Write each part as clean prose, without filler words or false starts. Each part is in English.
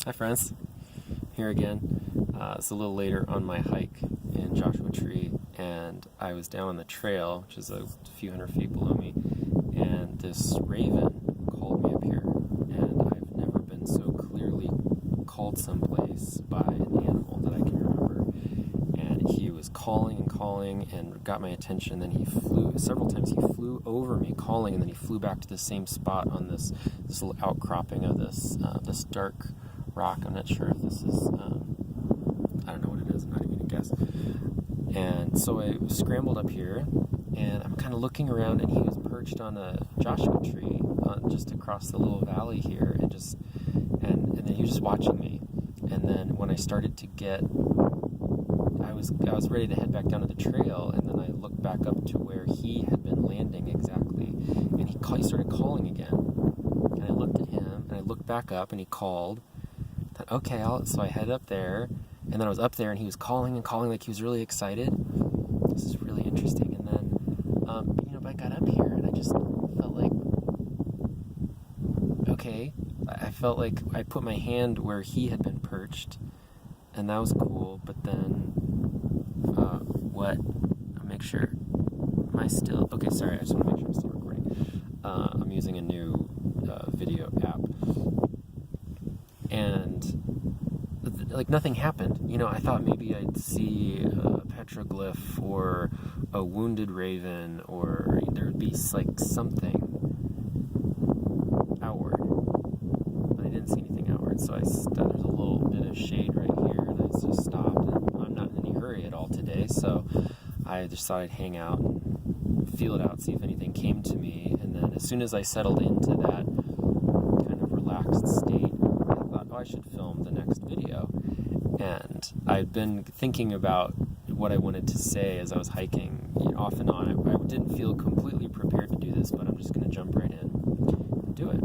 Hi friends, here again. It's a little later on my hike in Joshua Tree, and I was down on the trail, which is a few hundred feet below me, and this raven called me up here, and I've never been so clearly called someplace by an animal that I can remember. And he was calling and calling and got my attention. Then he flew several times. He flew over me, calling, and then he flew back to the same spot on this little outcropping of this dark rock. I'm not sure if this is, I don't know what it is, I'm not even gonna guess. And so I scrambled up here, and I'm kind of looking around, and he was perched on a Joshua tree just across the little valley here, and then he was just watching me. And then when I started to get, I was ready to head back down to the trail, and then I looked back up to where he had been landing exactly, and he started calling again. And I looked at him, and I looked back up, and he called. I thought, okay, so I headed up there, and then I was up there, and he was calling and calling like he was really excited. This is really interesting. And then, I got up here, and I just felt like, okay, I felt like I put my hand where he had been perched, and that was cool. But then, what? I'll make sure. Am I still? Okay, sorry. I just want to make sure I'm still recording. I'm using a new video app, and like nothing happened. I thought maybe I'd see a petroglyph or a wounded raven, or there'd be like something outward, but I didn't see anything outward. So there's a little bit of shade right here, and I just stopped. And I'm not in any hurry at all today, so I just thought I'd hang out and feel it out, see if anything came to me. And then as soon as I settled into that kind of relaxed state, I thought, I should film the next video. And I'd been thinking about what I wanted to say as I was hiking, off and on. I didn't feel completely prepared to do this, but I'm just going to jump right in and do it.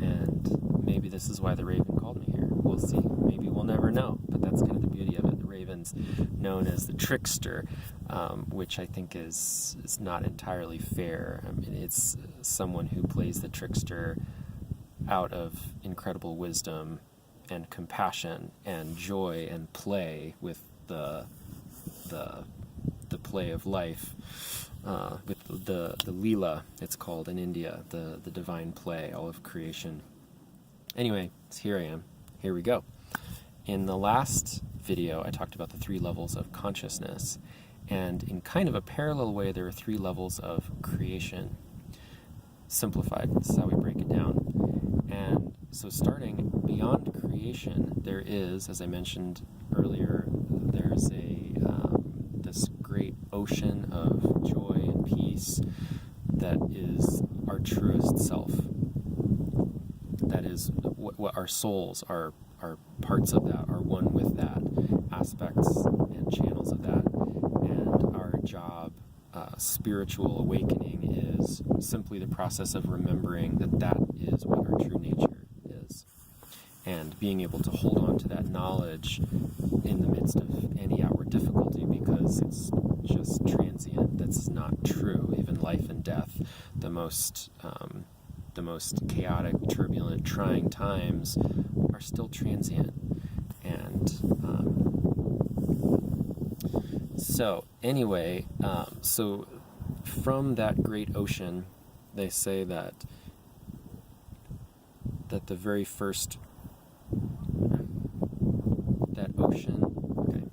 And maybe this is why the raven called me here. We'll see. Maybe we'll never know, but that's kind of the beauty of it. The raven's known as the trickster, which I think is not entirely fair. I mean, it's someone who plays the trickster out of incredible wisdom and compassion and joy and play with the play of life, with the Leela, it's called in India, the divine play, all of creation. Anyway, so here I am. Here we go. In the last video, I talked about the 3 levels of consciousness, and in kind of a parallel way, there are 3 levels of creation. Simplified, this is how we break it down. And so starting beyond creation, there is, as I mentioned earlier, there's this great ocean of joy and peace that is our truest self. That is what our souls are parts of that, are one with that, aspects and channels of that. And our job, spiritual awakening, is simply the process of remembering that is what our true nature is. And being able to hold on to that knowledge in the midst of any outward difficulty, because it's just transient. That's not true. Even life and death, the most chaotic, turbulent, trying times are still transient. And so anyway, so from that great ocean, they say that the very first, that ocean, okay,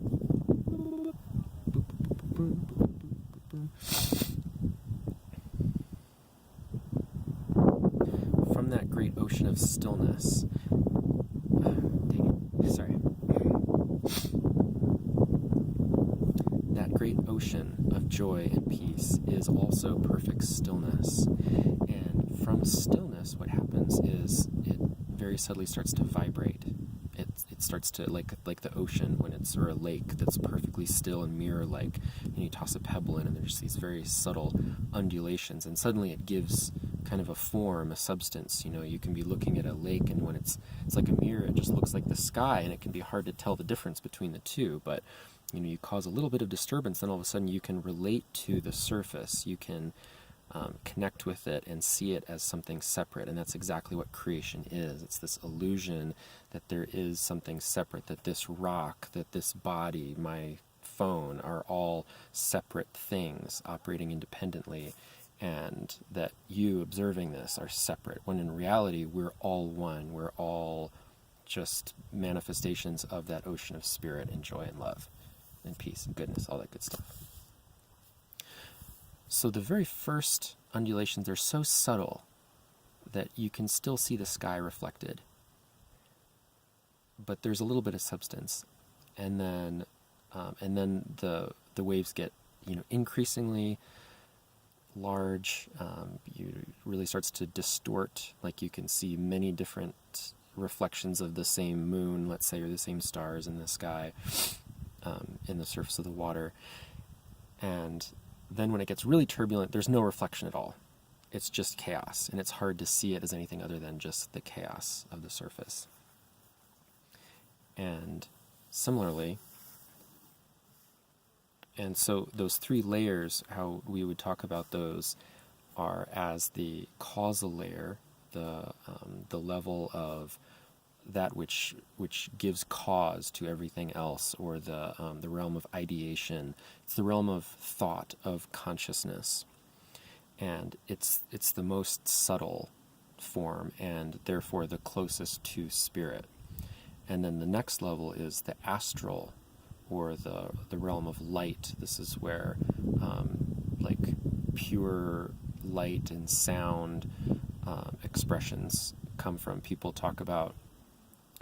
from that great ocean of stillness, that great ocean of joy and peace is also perfect stillness. And from stillness, what happens is it very subtly starts to vibrate. It starts to, like the ocean, or a lake that's perfectly still and mirror-like, and you toss a pebble in, and there's these very subtle undulations, and suddenly it gives kind of a form, a substance. You can be looking at a lake, and when it's like a mirror, it just looks like the sky, and it can be hard to tell the difference between the two. But you cause a little bit of disturbance, then all of a sudden you can relate to the surface. You can connect with it and see it as something separate. And that's exactly what creation is. It's this illusion that there is something separate, that this rock, that this body, my phone are all separate things operating independently, and that you observing this are separate, when in reality we're all one. We're all just manifestations of that ocean of spirit and joy and love and peace and goodness, all that good stuff. So the very first undulations are so subtle that you can still see the sky reflected, but there's a little bit of substance, and then the waves get increasingly large. You really starts to distort, like you can see many different reflections of the same moon, let's say, or the same stars in the sky, in the surface of the water. And then when it gets really turbulent, there's no reflection at all. It's just chaos, and it's hard to see it as anything other than just the chaos of the surface. And similarly, and so those three layers, how we would talk about those, are as the causal layer, the level of that which gives cause to everything else, or the realm of ideation. It's the realm of thought, of consciousness, and it's the most subtle form, and therefore the closest to spirit. And then the next level is the astral, or the realm of light. This is where like pure light and sound expressions come from. People talk about,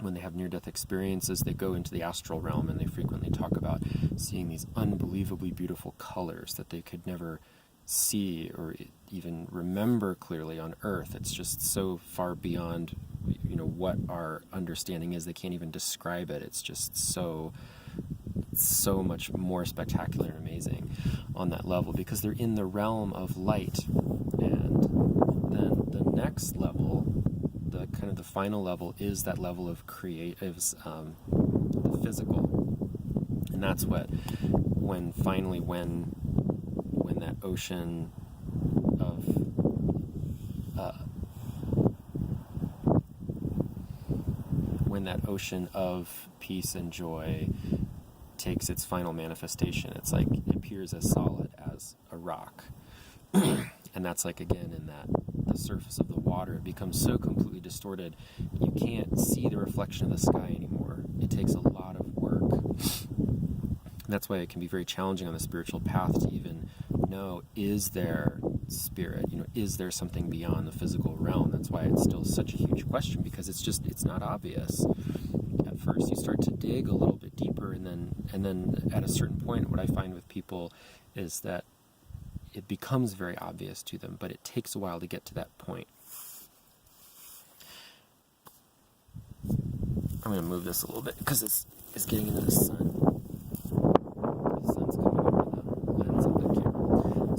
when they have near-death experiences, they go into the astral realm, and they frequently talk about seeing these unbelievably beautiful colors that they could never see or even remember clearly on Earth. It's just so far beyond what our understanding is. They can't even describe it. It's just so much more spectacular and amazing on that level, because they're in the realm of light. And then the next level, the kind of the final level, is that level of creatives, the physical. And that's when that ocean of peace and joy takes its final manifestation. It's like it appears as solid as a rock. And that's like, again, in that the surface of the water, it becomes so completely distorted, you can't see the reflection of the sky anymore. It takes a lot of work. And that's why it can be very challenging on the spiritual path to even know, is there spirit? Is there something beyond the physical realm? That's why it's still such a huge question, because it's not obvious. At first you start to dig a little bit deeper, and then at a certain point, what I find with people is that it becomes very obvious to them, but it takes a while to get to that point. I'm going to move this a little bit because it's getting into the sun. The sun's coming over the lens of the camera.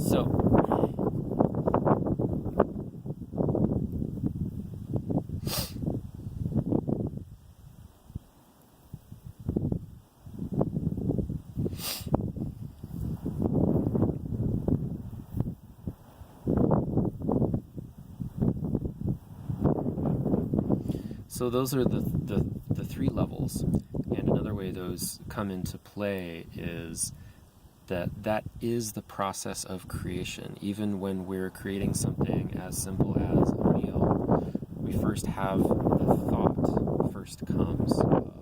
So those are the three levels. And another way those come into play is that is the process of creation. Even when we're creating something as simple as a meal, we first have the thought first comes of,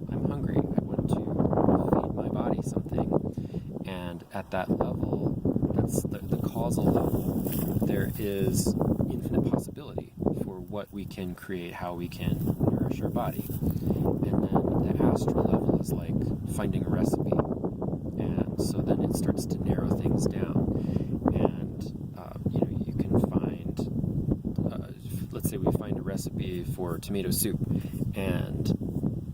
I'm hungry, I want to feed my body something. And at that level, that's the causal level, there is infinite possibility for what we can create, how we can nourish our body. And then the astral level is like finding a recipe. And so then it starts to narrow things down. And, you can find, let's say we find a recipe for tomato soup. And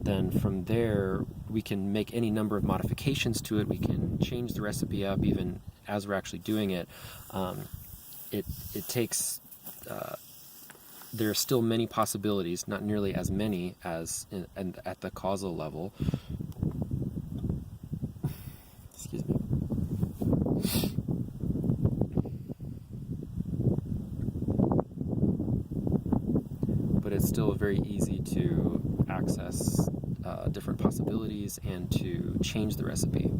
then from there, we can make any number of modifications to it. We can change the recipe up even as we're actually doing it. It takes... there are still many possibilities, not nearly as many as at the causal level. Excuse me. very easy to access different possibilities and to change the recipe.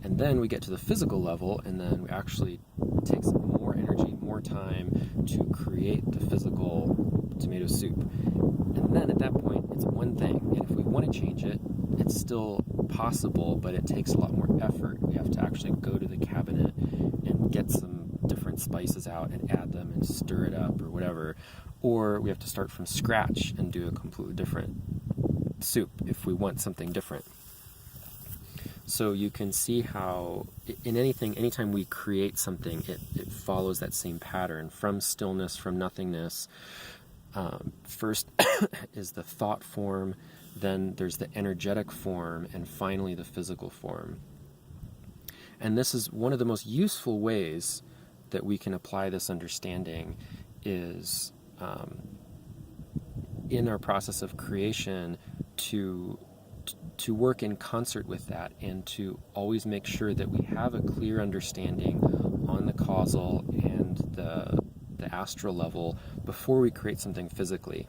And then we get to the physical level, and then we actually take some more energy, more time to create the physical tomato soup. And then at that point, it's one thing. And if we want to change it, it's still possible, but it takes a lot more effort. We have to actually go to the cabinet and get some different spices out and add them and stir it up or whatever. Or we have to start from scratch and do a completely different soup if we want something different. So you can see how in anytime we create something, it follows that same pattern from stillness, from nothingness. First is the thought form, then there's the energetic form, and finally the physical form. And this is one of the most useful ways that we can apply this understanding is in our process of creation to work in concert with that and to always make sure that we have a clear understanding on the causal and the astral level before we create something physically.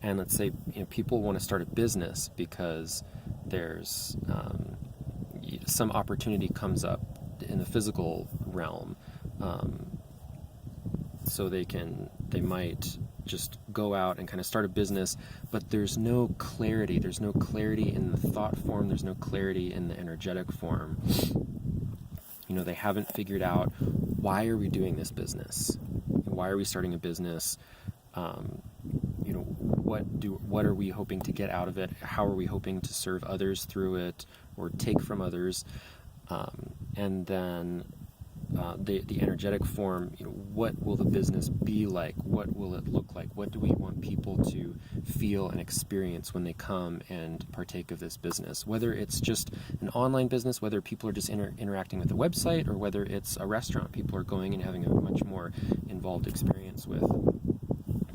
And let's say people want to start a business because there's some opportunity comes up in the physical realm, so they might just go out and kind of start a business, but there's no clarity. There's no clarity in the thought form. There's no clarity in the energetic form. They haven't figured out, why are we doing this business? Why are we starting a business? What are we hoping to get out of it? How are we hoping to serve others through it or take from others? And then the energetic form, what will the business be like? What will it look like? What do we want people to feel and experience when they come and partake of this business? Whether it's just an online business, whether people are just interacting with the website, or whether it's a restaurant people are going and having a much more involved experience with.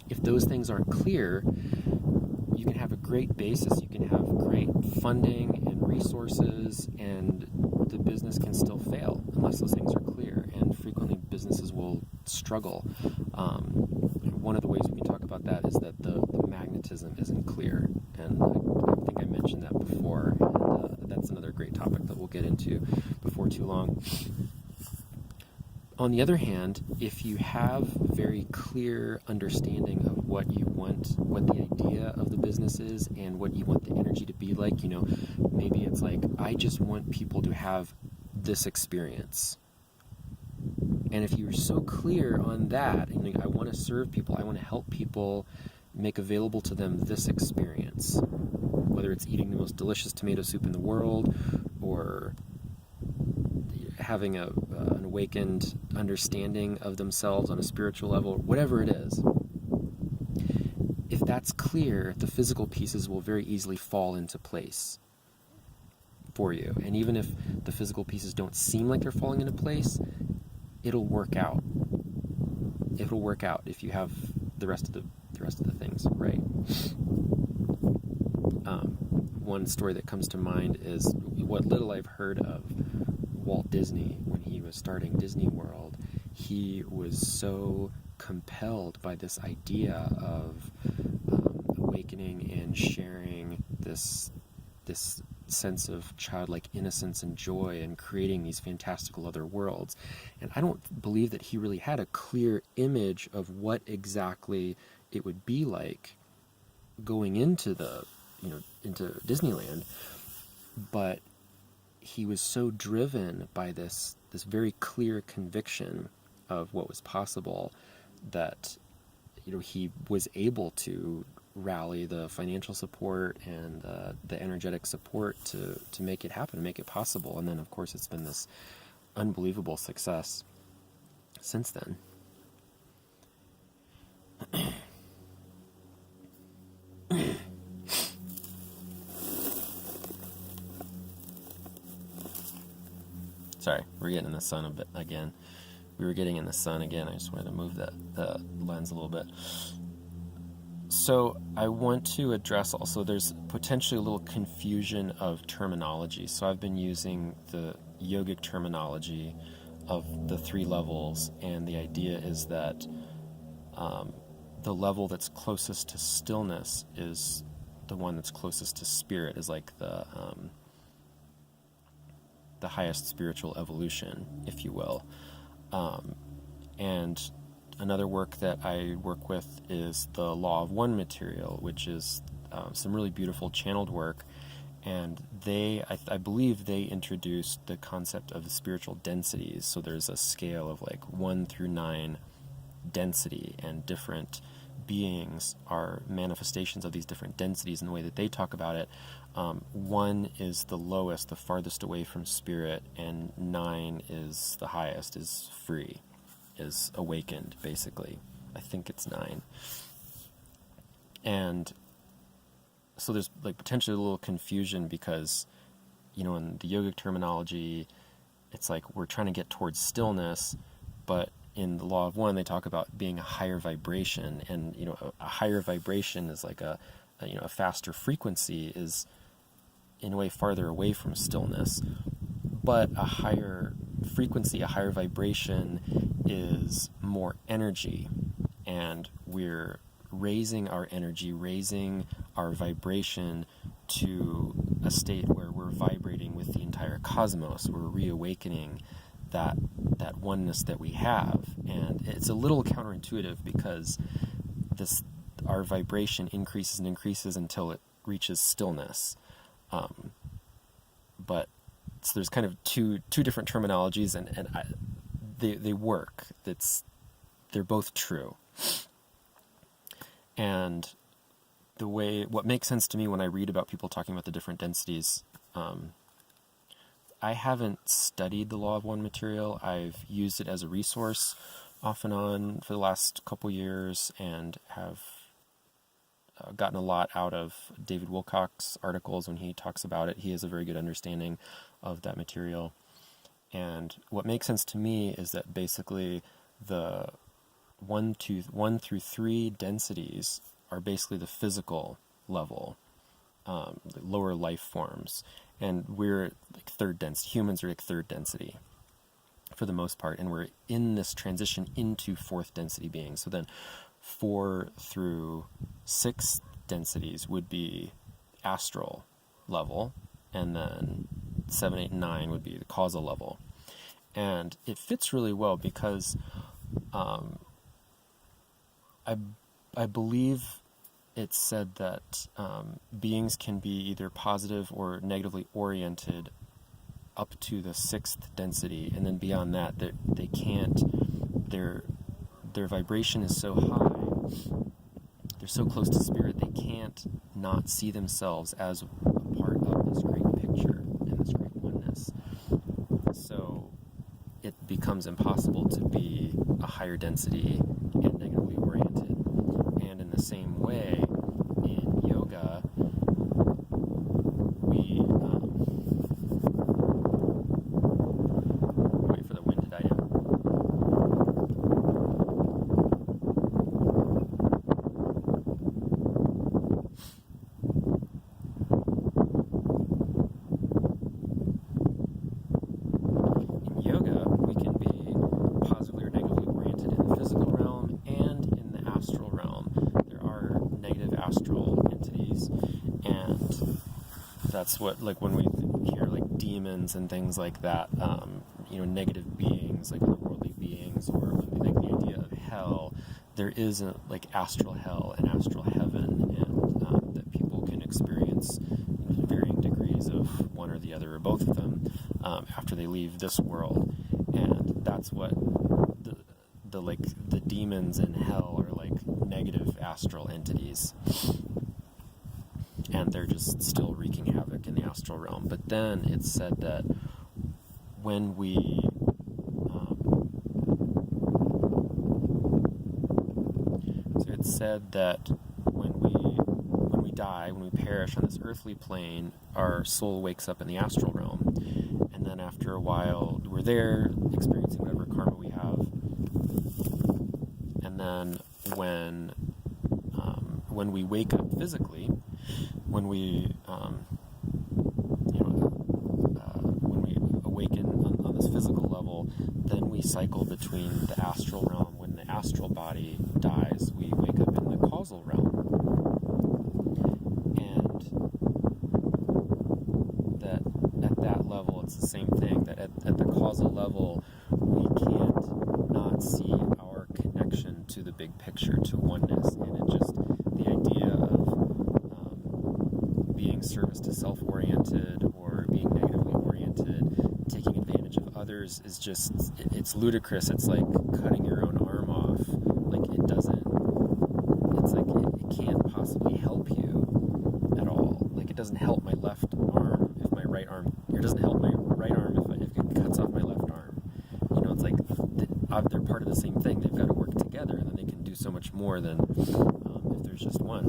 If those things aren't clear, you can have a great basis, you can have great funding and resources, and the business can still fail unless those things are clear, and frequently businesses will struggle. One of the ways we can talk about that is that the magnetism isn't clear, and I think I mentioned that before, and that's another great topic that we'll get into before too long. On the other hand, if you have very clear understanding of what you want, what the idea of the business is, and what you want the energy to be like, maybe it's like, I just want people to have this experience. And if you're so clear on that, and I want to serve people, I want to help people make available to them this experience, whether it's eating the most delicious tomato soup in the world, or having an awakened understanding of themselves on a spiritual level, whatever it is. If that's clear, the physical pieces will very easily fall into place for you. And even if the physical pieces don't seem like they're falling into place, it'll work out. It'll work out if you have the rest of the things right. One story that comes to mind is what little I've heard of Walt Disney when he was starting Disney World. He was so compelled by this idea of awakening and sharing this sense of childlike innocence and joy and creating these fantastical other worlds. And I don't believe that he really had a clear image of what exactly it would be like going into into Disneyland, but he was so driven by this very clear conviction of what was possible that he was able to rally the financial support and the energetic support to make it happen, make it possible. And then, of course, it's been this unbelievable success since then. Sorry, we're getting in the sun a bit again. We were getting in the sun again. I just wanted to move the lens a little bit. So I want to address also, there's potentially a little confusion of terminology. So I've been using the yogic terminology of the 3 levels, and the idea is that the level that's closest to stillness is the one that's closest to spirit, is like the highest spiritual evolution, if you will. And another work that I work with is the Law of One material, which is some really beautiful channeled work. And I believe they introduced the concept of the spiritual densities. So there's a scale of like 1 through 9 density, and different beings are manifestations of these different densities in the way that they talk about it. 1 is the lowest, the farthest away from spirit, and 9 is the highest, is free, is awakened, basically. I think it's 9. And so there's like potentially a little confusion because, in the yogic terminology, it's like we're trying to get towards stillness, but in the Law of One, they talk about being a higher vibration, and a higher vibration is like a faster frequency is in a way farther away from stillness, but a higher frequency, a higher vibration is more energy, and we're raising our energy, raising our vibration to a state where we're vibrating with the entire cosmos. We're reawakening that oneness that we have. And it's a little counterintuitive because our vibration increases and increases until it reaches stillness. But so there's kind of two different terminologies, and they work. They're both true. And what makes sense to me when I read about people talking about the different densities, I haven't studied the Law of One material. I've used it as a resource off and on for the last couple years, and have gotten a lot out of David Wilcock's articles when he talks about it. He has a very good understanding of that material. And what makes sense to me is that basically the 1 through 3 densities are basically the physical level, the lower life forms, and we're like third density. Humans are like third density for the most part, and we're in this transition into fourth density beings. So then 4 through 6 densities would be astral level, and then 7, 8, and 9 would be the causal level. And it fits really well because I believe it's said that beings can be either positive or negatively oriented up to the 6th density, and then beyond that, they can't. Their vibration is so high, they're so close to spirit, they can't not see themselves as a part of this great picture and this great oneness. So it becomes impossible to be a higher density and negatively oriented. And in the same way, in yoga, we wait for the wind to die down. In yoga, we can be positively or negatively oriented in the physical realm and in the astral realm. There are negative astral entities, and that's what, like, when we hear like demons and things like that, negative beings, like otherworldly beings, or when we think the idea of hell, there is a like astral hell and astral heaven, and that people can experience varying degrees of one or the other or both of them after they leave this world. And that's what the demons in hell are, like negative astral entities, and they're just still wreaking havoc in the astral realm. But then it's said that when we when we die, when we perish on this earthly plane, our soul wakes up in the astral realm, and then after a while we're there experiencing whatever karma we have. And then when we wake up physically, when we when we awaken on this physical level, then we cycle between the astral realm. When the astral body dies, we wake up in causal realm. And that at that level, it's the same thing, that at the causal level, we can't not see our connection to the big picture, to oneness. And it just, the idea of being service to self-oriented or being negatively oriented, taking advantage of others, is just, it's ludicrous. It's like cutting your own arm off. Like, it doesn't, it's like it can't possibly help you at all. Like, it doesn't help my left arm if my right arm, it doesn't help my right arm if it cuts off my left arm. You know, it's like they're part of the same thing. They've got to work together, and then they can do so much more than if there's just one.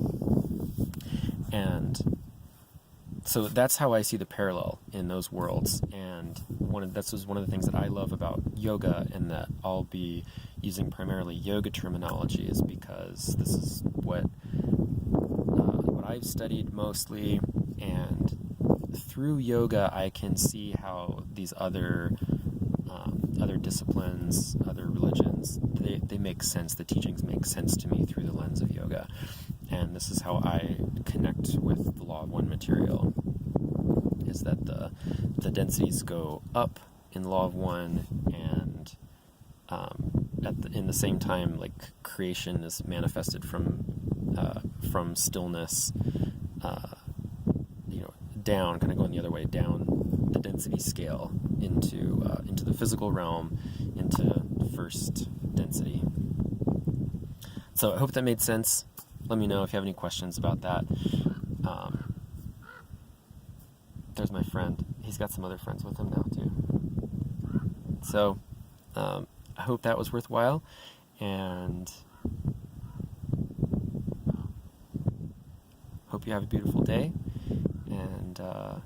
And so that's how I see the parallel in those worlds. And this was one of the things that I love about yoga, and that I'll be using primarily yoga terminology, is because this is what I've studied mostly, and through yoga I can see how these other disciplines, other religions, they make sense. The teachings make sense to me through the lens of yoga, and this is how I connect with the law of one material, is that the densities go up in the law of one, and in the same time, like, creation is manifested from stillness, down, kind of going the other way, down the density scale into the physical realm, into first density. So I hope that made sense. Let me know if you have any questions about that. There's my friend. He's got some other friends with him now too. So I hope that was worthwhile, and hope you have a beautiful day. And so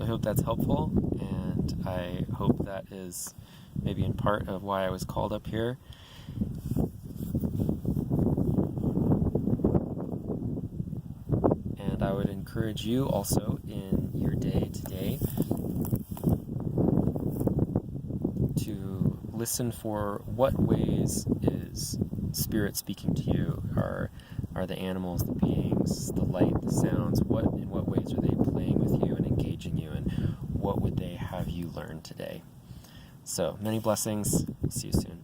I hope that's helpful, and I hope that is maybe in part of why I was called up here. And I would encourage you also in your day today to listen for what ways is Spirit speaking to you. Are the animals, the beings, the light, the sounds, in what ways are they playing with you and engaging you, and what would they have you learn today? So, many blessings. See you soon.